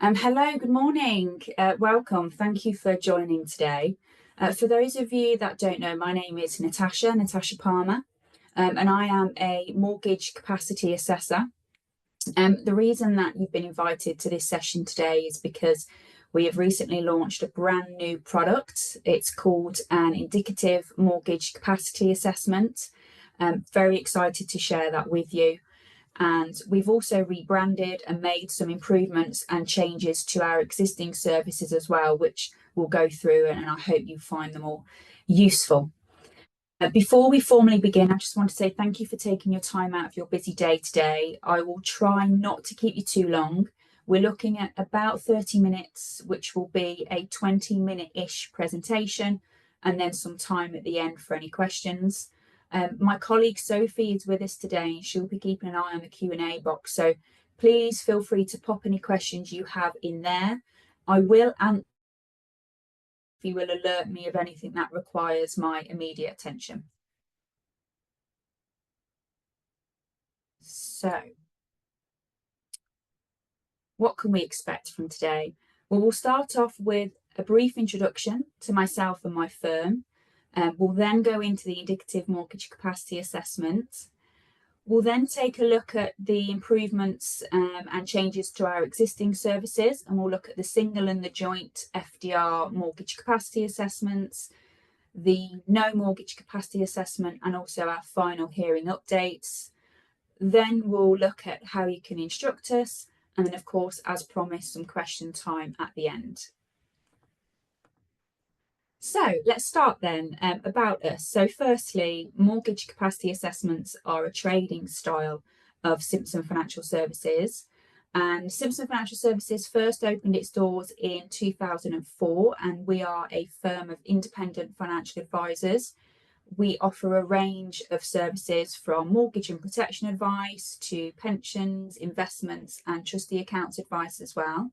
Hello, good morning. Welcome. Thank you for joining today. For those of you that don't know, my name is Natasha Palmer, and I am a mortgage capacity assessor. The reason that you've been invited to this session today is because we have recently launched a brand new product. It's called an Indicative Mortgage Capacity Assessment. Very excited to share that with you. And we've also rebranded and made some improvements and changes to our existing services as well, which we'll go through, and I hope you find them all useful. Before we formally begin, I just want to say thank you for taking your time out of your busy day today. I will try not to keep you too long. We're looking at about 30 minutes, which will be a 20-minute-ish presentation, and then some time at the end for any questions. My colleague Sophie is with us today, and she'll be keeping an eye on the Q&A box. So please feel free to pop any questions you have in there. I will answer if you will alert me of anything that requires my immediate attention. So what can we expect from today? Well, we'll start off with a brief introduction to myself and my firm. We'll then go into the indicative mortgage capacity assessment. We'll then take a look at the improvements and changes to our existing services, and we'll look at the single and the joint FDR mortgage capacity assessments, the no mortgage capacity assessment, and also our final hearing updates. Then we'll look at how you can instruct us, and then of course, as promised, some question time at the end. So let's start then about us. So firstly, mortgage capacity assessments are a trading style of Simpson Financial Services. And Simpson Financial Services first opened its doors in 2004, and we are a firm of independent financial advisors. We offer a range of services from mortgage and protection advice to pensions, investments, and trustee accounts advice as well.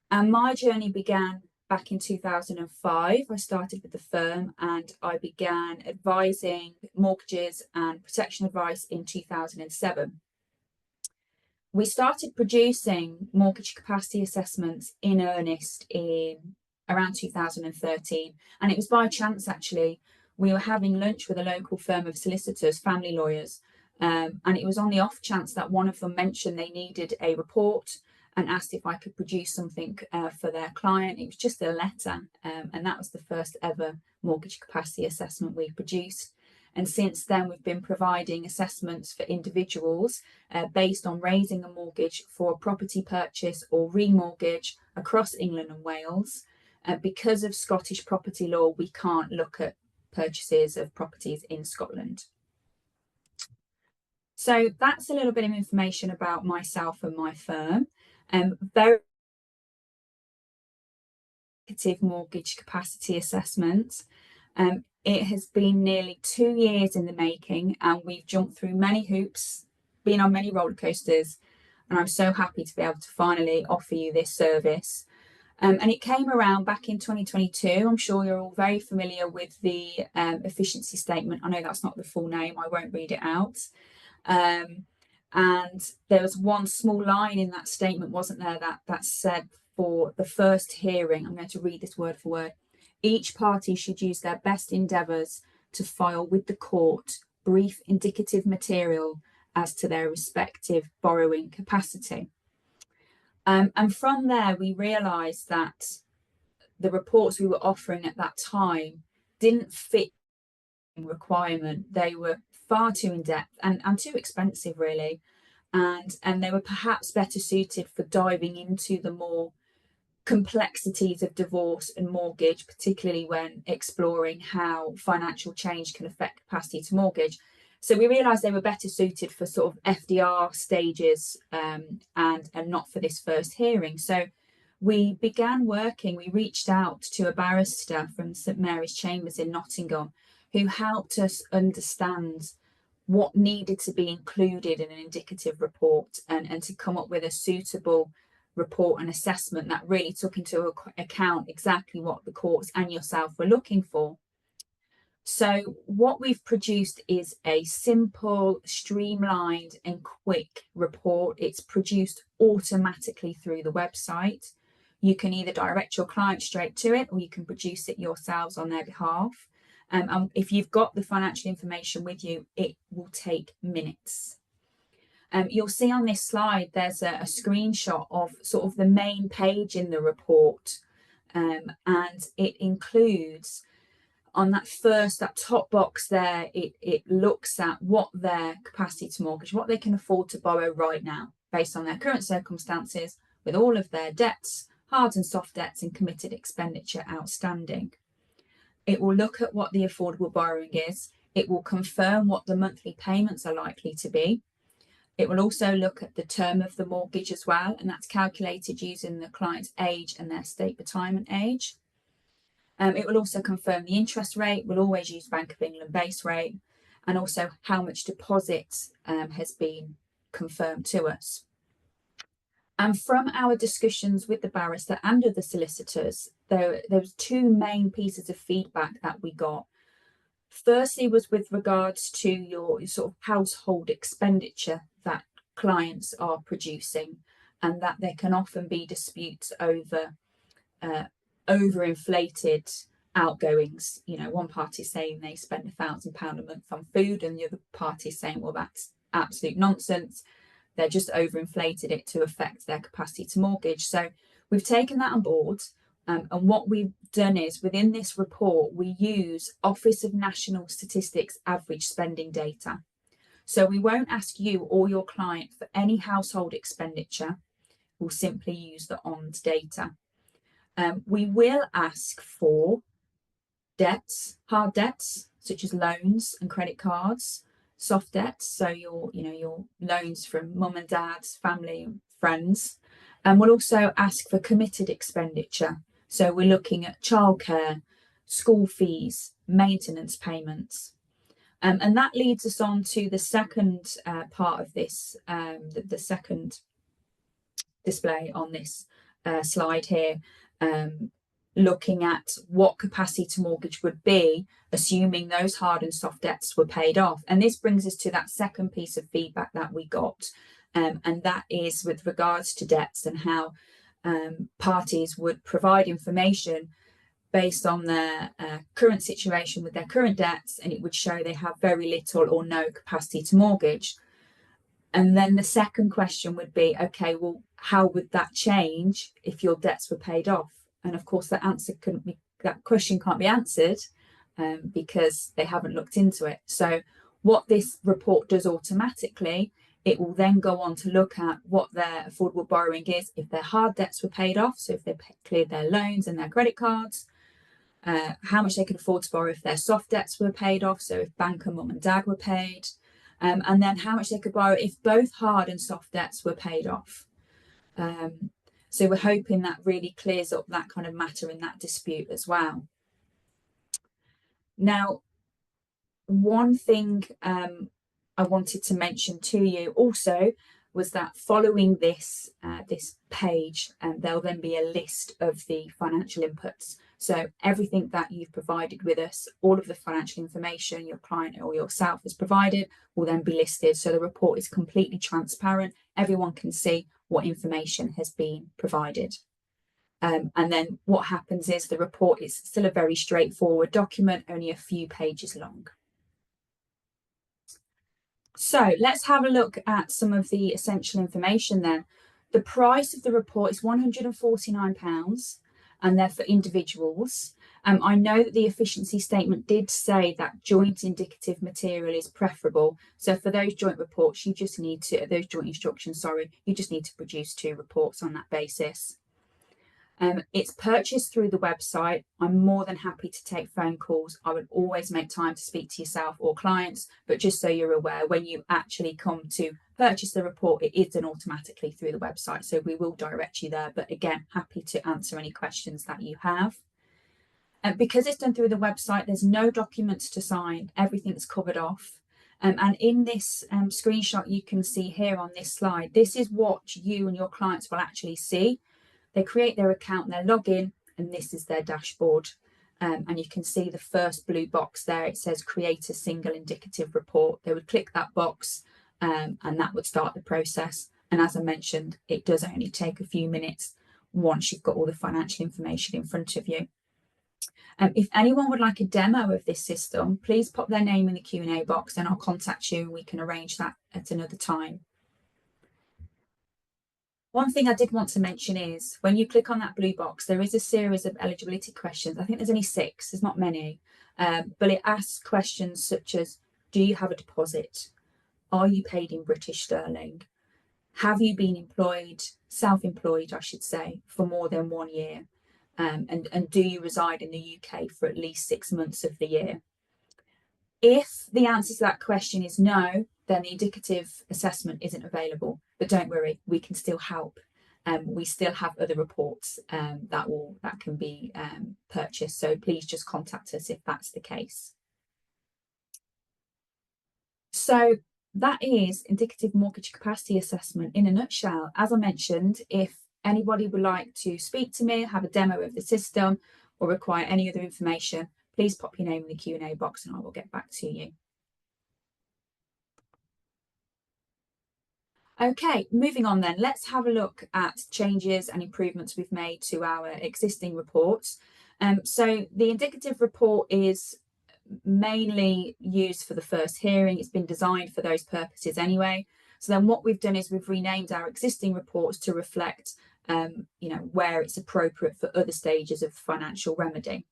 And my journey began back in 2005. I started with the firm and I began advising mortgages and protection advice in 2007. We started producing mortgage capacity assessments in earnest in around 2013, and it was by chance actually. We were having lunch with a local firm of solicitors, family lawyers, and it was on the off chance that one of them mentioned they needed a report and asked if I could produce something for their client. It was just a letter, and that was the first ever mortgage capacity assessment we produced. And since then, we've been providing assessments for individuals based on raising a mortgage for a property purchase or remortgage across England and Wales. Because of Scottish property law, we can't look at purchases of properties in Scotland. So that's a little bit of information about myself and my firm. Very indicative mortgage capacity assessment. It has been nearly 2 years in the making, and we've jumped through many hoops, been on many roller coasters, and I'm so happy to be able to finally offer you this service. And it came around back in 2022. I'm sure you're all very familiar with the efficiency statement. I know that's not the full name. I won't read it out. And there was one small line in that statement, wasn't there, that said for the first hearing, I'm going to read this word for word, each party should use their best endeavours to file with the court brief indicative material as to their respective borrowing capacity. And from there, we realised that the reports we were offering at that time didn't fit the requirement. They were far too in-depth and too expensive, really. And they were perhaps better suited for diving into the more complexities of divorce and mortgage, particularly when exploring how financial change can affect capacity to mortgage. So we realised they were better suited for sort of FDR stages and not for this first hearing. So we began working, we reached out to a barrister from St Mary's Chambers in Nottingham who helped us understand what needed to be included in an indicative report and to come up with a suitable report and assessment that really took into account exactly what the courts and yourself were looking for. So what we've produced is a simple, streamlined and quick report. It's produced automatically through the website. You can either direct your client straight to it, or you can produce it yourselves on their behalf. And if you've got the financial information with you, it will take minutes. You'll see on this slide, there's a screenshot of sort of the main page in the report. And it includes, on that top box there, it looks at what their capacity to mortgage, what they can afford to borrow right now based on their current circumstances, with all of their debts, hard and soft debts and committed expenditure outstanding. It will look at what the affordable borrowing is. It will confirm what the monthly payments are likely to be. It will also look at the term of the mortgage as well, and that's calculated using the client's age and their state retirement age. It will also confirm the interest rate. We'll always use Bank of England base rate, and also how much deposit has been confirmed to us. And from our discussions with the barrister and of the solicitors, there was two main pieces of feedback that we got. Firstly was with regards to your sort of household expenditure that clients are producing, and that there can often be disputes over overinflated outgoings. You know, one party saying they spend £1,000 a month on food, and the other party saying, well, that's absolute nonsense. They're just overinflated it to affect their capacity to mortgage. So we've taken that on board. And what we've done is, within this report, we use Office of National Statistics average spending data. So we won't ask you or your client for any household expenditure. We'll simply use the ONS data. We will ask for debts, hard debts, such as loans and credit cards, soft debts, so your loans from mum and dad, family, friends. And we'll also ask for committed expenditure. So we're looking at childcare, school fees, maintenance payments. And that leads us on to the second part of this, the second display on this slide here, looking at what capacity to mortgage would be, assuming those hard and soft debts were paid off. And this brings us to that second piece of feedback that we got, and that is with regards to debts and how parties would provide information based on their current situation with their current debts, and it would show they have very little or no capacity to mortgage. And then the second question would be, okay, well, how would that change if your debts were paid off? And of course, that question can't be answered because they haven't looked into it. So what this report does automatically, it will then go on to look at what their affordable borrowing is if their hard debts were paid off. So if they cleared their loans and their credit cards, how much they could afford to borrow if their soft debts were paid off. So if bank and mum and dad were paid, and then how much they could borrow if both hard and soft debts were paid off. So we're hoping that really clears up that kind of matter in that dispute as well. Now, one thing I wanted to mention to you also was that following this page, there'll then be a list of the financial inputs. So everything that you've provided with us, all of the financial information your client or yourself has provided, will then be listed. So the report is completely transparent. Everyone can see what information has been provided. And then what happens is the report is still a very straightforward document, only a few pages long. So let's have a look at some of the essential information then. The price of the report is £149, and they're for individuals. I know that the efficiency statement did say that joint indicative material is preferable. So for those joint reports, you just need to, those joint instructions, sorry, you just need to produce 2 reports on that basis. It's purchased through the website. I'm more than happy to take phone calls. I would always make time to speak to yourself or clients, but just so you're aware, when you actually come to purchase the report, it is done automatically through the website. So we will direct you there, but again, happy to answer any questions that you have. Because it's done through the website, there's no documents to sign. Everything's covered off. And in this screenshot you can see here on this slide, this is what you and your clients will actually see. They create their account, they log in, and this is their dashboard. and you can see the first blue box there. It says create a single indicative report. They would click that box and that would start the process. And as I mentioned, it does only take a few minutes once you've got all the financial information in front of you. If anyone would like a demo of this system, please pop their name in the Q&A box and I'll contact you and we can arrange that at another time. One thing I did want to mention is when you click on that blue box, there is a series of eligibility questions. I think there's only 6, there's not many, but it asks questions such as, do you have a deposit? Are you paid in British sterling? Have you been employed, self-employed, I should say, for more than 1 year? And do you reside in the UK for at least 6 months of the year? If the answer to that question is no, then the indicative assessment isn't available. But don't worry, we can still help. We still have other reports that can be purchased. So please just contact us if that's the case. So that is indicative mortgage capacity assessment in a nutshell. As I mentioned, if anybody would like to speak to me, have a demo of the system, or require any other information, please pop your name in the Q&A box and I will get back to you. Okay, moving on then, let's have a look at changes and improvements we've made to our existing reports. So the indicative report is mainly used for the first hearing. It's been designed for those purposes anyway. So then what we've done is we've renamed our existing reports to reflect where it's appropriate for other stages of financial remedy.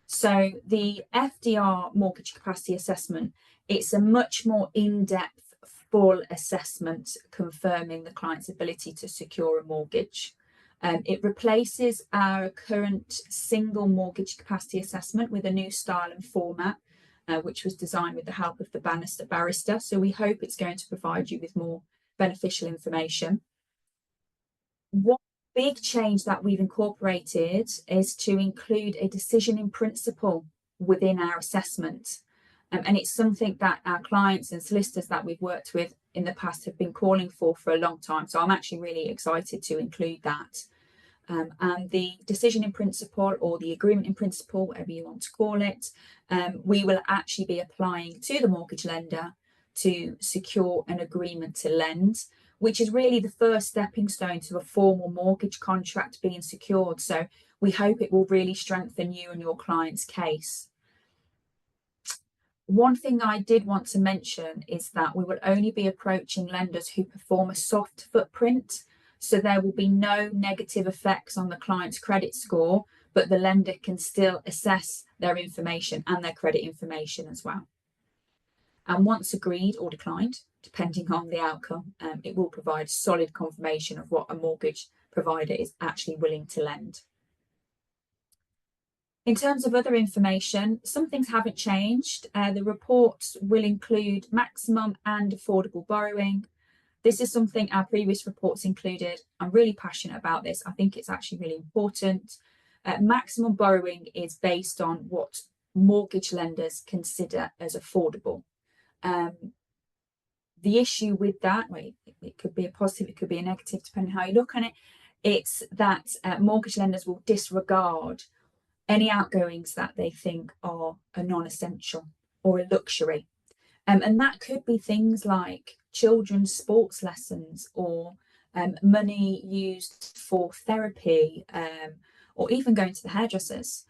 So the FDR mortgage capacity assessment, it's a much more in-depth, full assessment confirming the client's ability to secure a mortgage. It replaces our current single mortgage capacity assessment with a new style and format, which was designed with the help of the barrister. So we hope it's going to provide you with more beneficial information. One big change that we've incorporated is to include a decision in principle within our assessment. And it's something that our clients and solicitors that we've worked with in the past have been calling for a long time. So I'm actually really excited to include that. And the decision in principle, or the agreement in principle, whatever you want to call it, we will actually be applying to the mortgage lender to secure an agreement to lend, which is really the first stepping stone to a formal mortgage contract being secured. So we hope it will really strengthen you and your client's case. One thing I did want to mention is that we will only be approaching lenders who perform a soft footprint. So there will be no negative effects on the client's credit score, but the lender can still assess their information and their credit information as well. And once agreed or declined, depending on the outcome, it will provide solid confirmation of what a mortgage provider is actually willing to lend. In terms of other information, some things haven't changed. The report will include maximum and affordable borrowing. This is something our previous reports included. I'm really passionate about this. I think it's actually really important. Maximum borrowing is based on what mortgage lenders consider as affordable. The issue with that, it could be a positive, it could be a negative, depending on how you look on it. It's that mortgage lenders will disregard any outgoings that they think are a non-essential or a luxury. And that could be things like children's sports lessons, or money used for therapy, or even going to the hairdressers.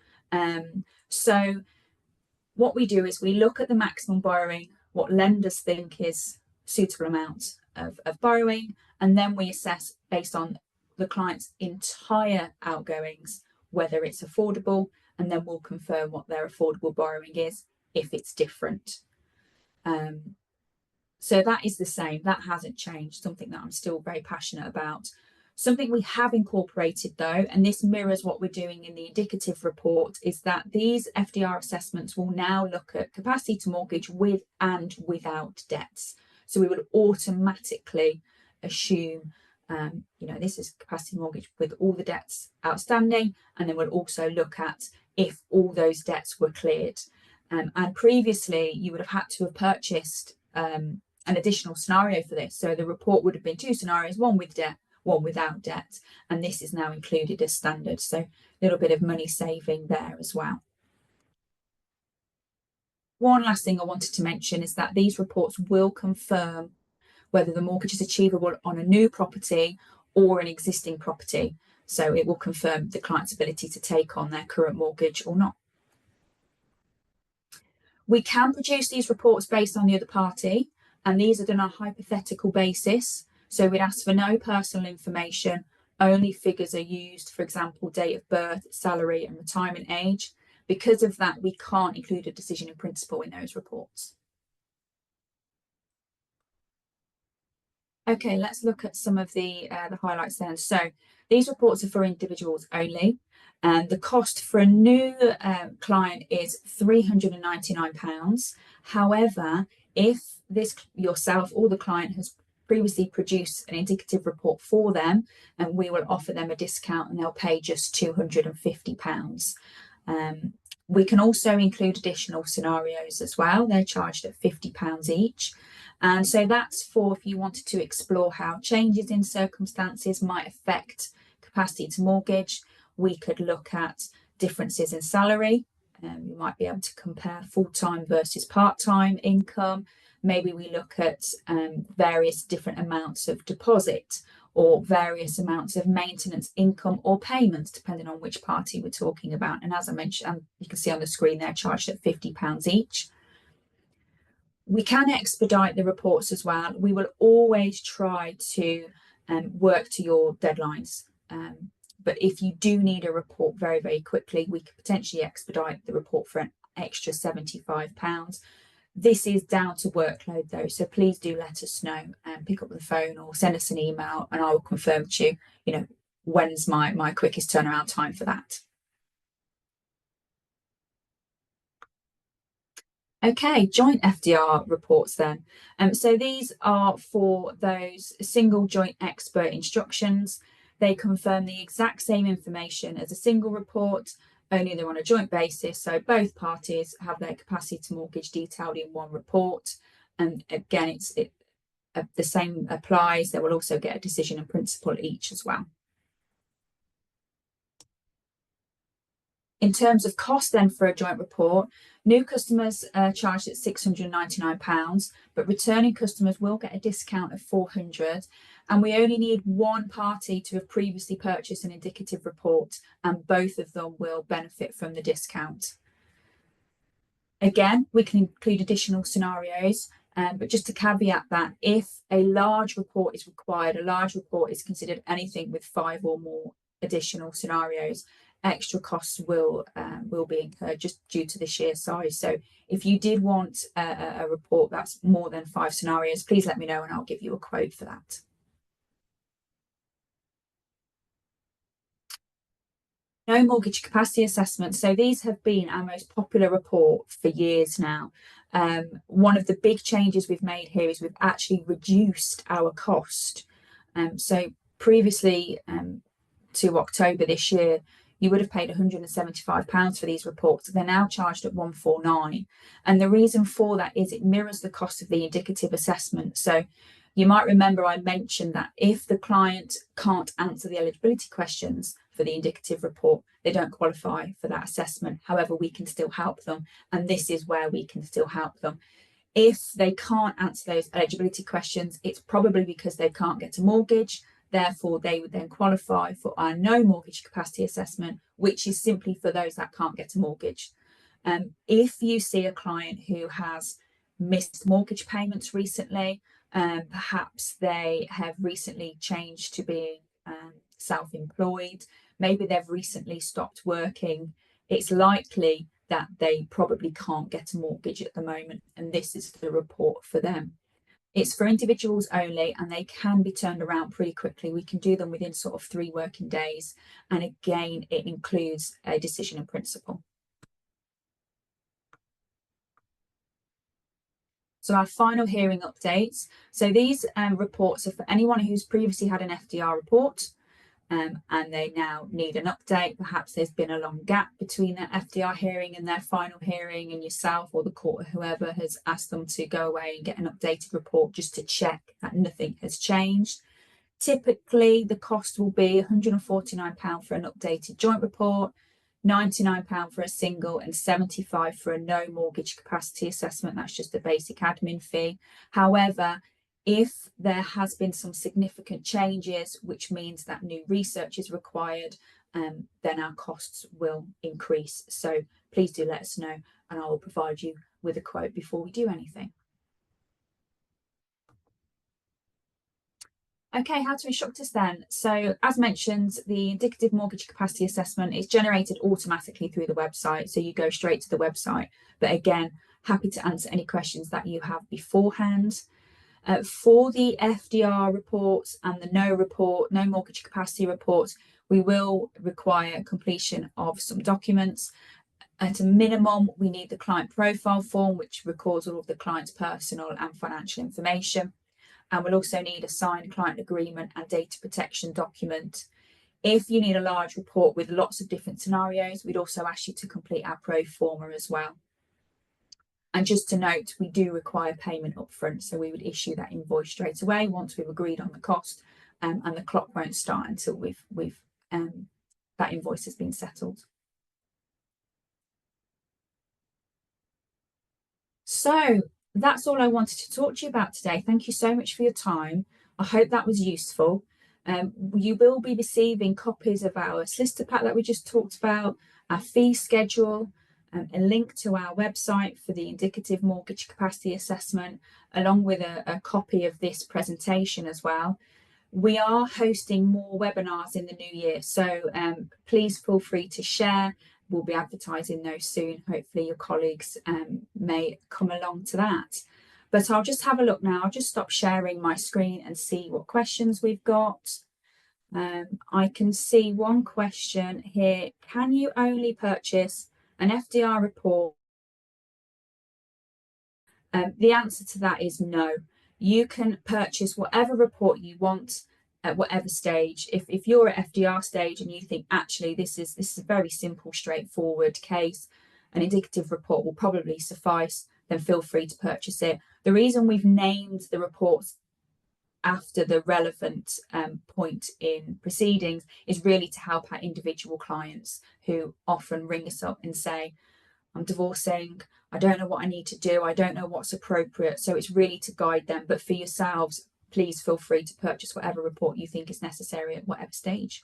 So what we do is we look at the maximum borrowing, what lenders think is suitable amount of borrowing, and then we assess based on the client's entire outgoings whether it's affordable, and then we'll confirm what their affordable borrowing is if it's different. So that is the same, that hasn't changed, something that I'm still very passionate about. Something we have incorporated though, and this mirrors what we're doing in the indicative report, is that these FDR assessments will now look at capacity to mortgage with and without debts. So we will automatically assume, this is capacity mortgage with all the debts outstanding, and then we'll also look at if all those debts were cleared. And previously you would have had to have purchased an additional scenario for this. So the report would have been 2 scenarios, one with debt, one without debt, and this is now included as standard. So a little bit of money saving there as well. One last thing I wanted to mention is that these reports will confirm whether the mortgage is achievable on a new property or an existing property. So it will confirm the client's ability to take on their current mortgage or not. We can produce these reports based on the other party, and these are done on a hypothetical basis. So we'd ask for no personal information, only figures are used, for example, date of birth, salary, and retirement age. Because of that, we can't include a decision in principle in those reports. Okay, let's look at some of the highlights then. So these reports are for individuals only, and the cost for a new client is £399. However, if this yourself or the client has previously produced an indicative report for them, and we will offer them a discount and they'll pay just £250. We can also include additional scenarios as well. They're charged at £50 each. And so that's for if you wanted to explore how changes in circumstances might affect capacity to mortgage. We could look at differences in salary. You might be able to compare full-time versus part-time income. Maybe we look at various different amounts of deposit or various amounts of maintenance income or payments, depending on which party we're talking about. And as I mentioned, you can see on the screen, they're charged at £50 each. We can expedite the reports as well. We will always try to work to your deadlines. But if you do need a report very, very quickly, we could potentially expedite the report for an extra £75. This is down to workload though, so please do let us know and pick up the phone or send us an email and I will confirm to you, when's my quickest turnaround time for that. Okay, joint FDR reports then. So these are for those single joint expert instructions. They confirm the exact same information as a single report, only they're on a joint basis. So both parties have their capacity to mortgage detailed in one report. And again, the same applies. They will also get a decision in principle each as well. In terms of cost then for a joint report, new customers are charged at £699, but returning customers will get a discount of £400. And we only need one party to have previously purchased an indicative report, and both of them will benefit from the discount. Again, we can include additional scenarios, but just to caveat that, if a large report is required, a large report is considered anything with 5 or more additional scenarios, extra costs will be incurred just due to the sheer size. So if you did want a report that's more than 5 scenarios, please let me know and I'll give you a quote for that. No mortgage capacity assessment. So these have been our most popular report for years now. One of the big changes we've made here is we've actually reduced our cost. So previously to October this year, you would have paid £175 for these reports. They're now charged at £149. And the reason for that is it mirrors the cost of the indicative assessment. So you might remember I mentioned that if the client can't answer the eligibility questions for the indicative report, they don't qualify for that assessment. However, we can still help them. And this is where we can still help them. If they can't answer those eligibility questions, it's probably because they can't get a mortgage. Therefore, they would then qualify for our no mortgage capacity assessment, which is simply for those that can't get a mortgage. If you see a client who has missed mortgage payments recently, perhaps they have recently changed to being self-employed, maybe they've recently stopped working, it's likely that they probably can't get a mortgage at the moment, and this is the report for them. It's for individuals only, and they can be turned around pretty quickly. We can do them within sort of 3 working days. And again, it includes a decision in principle. So our final hearing updates. So these reports are for anyone who's previously had an FDR report and they now need an update. Perhaps there's been a long gap between their FDR hearing and their final hearing, and yourself or the court or whoever has asked them to go away and get an updated report just to check that nothing has changed. Typically, the cost will be £149 for an updated joint report, £99 for a single and £75 for a no mortgage capacity assessment. That's just a basic admin fee. However, if there has been some significant changes, which means that new research is required, then our costs will increase. So please do let us know, and I will provide you with a quote before we do anything. Okay, how to instruct us then? So as mentioned, the indicative mortgage capacity assessment is generated automatically through the website. So you go straight to the website. But again, happy to answer any questions that you have beforehand. For the FDR reports and the no mortgage capacity reports, we will require completion of some documents. At a minimum, we need the client profile form, which records all of the client's personal and financial information. And we'll also need a signed client agreement and data protection document. If you need a large report with lots of different scenarios, we'd also ask you to complete our pro forma as well. And just to note, we do require payment upfront, so we would issue that invoice straight away once we've agreed on the cost, and the clock won't start until that invoice has been settled. So that's all I wanted to talk to you about today. Thank you so much for your time. I hope that was useful. You will be receiving copies of our solicitor pack that we just talked about, our fee schedule, a link to our website for the indicative mortgage capacity assessment, along with a copy of this presentation as well. We are hosting more webinars in the new year, so please feel free to share. We'll be advertising those soon. Hopefully your colleagues may come along to that. But I'll just have a look now. I'll just stop sharing my screen and see what questions we've got. I can see one question here. Can you only purchase an FDR report? The answer to that is no. You can purchase whatever report you want at whatever stage. If you're at FDR stage and you think actually this is a very simple, straightforward case, an indicative report will probably suffice, then feel free to purchase it. The reason we've named the reports after the relevant point in proceedings is really to help our individual clients who often ring us up and say, I'm divorcing, I don't know what I need to do, I don't know what's appropriate. So it's really to guide them. But for yourselves, please feel free to purchase whatever report you think is necessary at whatever stage.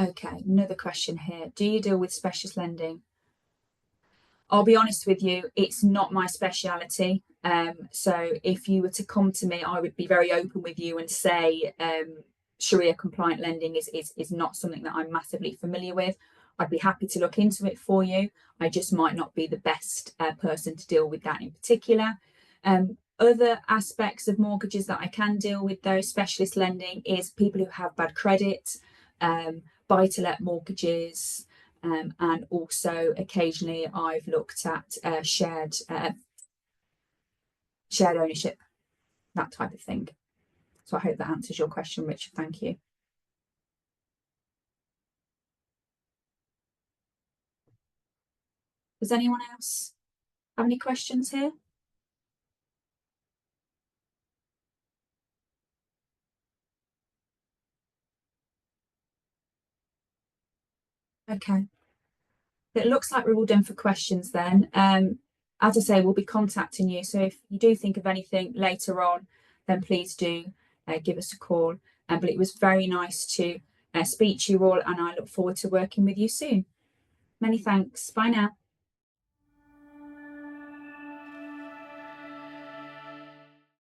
Okay, another question here. Do you deal with specialist lending? I'll be honest with you, it's not my speciality. So if you were to come to me, I would be very open with you and say Sharia compliant lending is not something that I'm massively familiar with. I'd be happy to look into it for you. I just might not be the best person to deal with that in particular. Other aspects of mortgages that I can deal with, though, specialist lending, is people who have bad credit, buy-to-let mortgages, and also occasionally I've looked at shared ownership, that type of thing. So I hope that answers your question, Richard. Thank you. Does anyone else have any questions here? Okay. It looks like we're all done for questions then. As I say, we'll be contacting you. So if you do think of anything later on, then please do give us a call. But it was very nice to speak to you all, and I look forward to working with you soon. Many thanks. Bye now.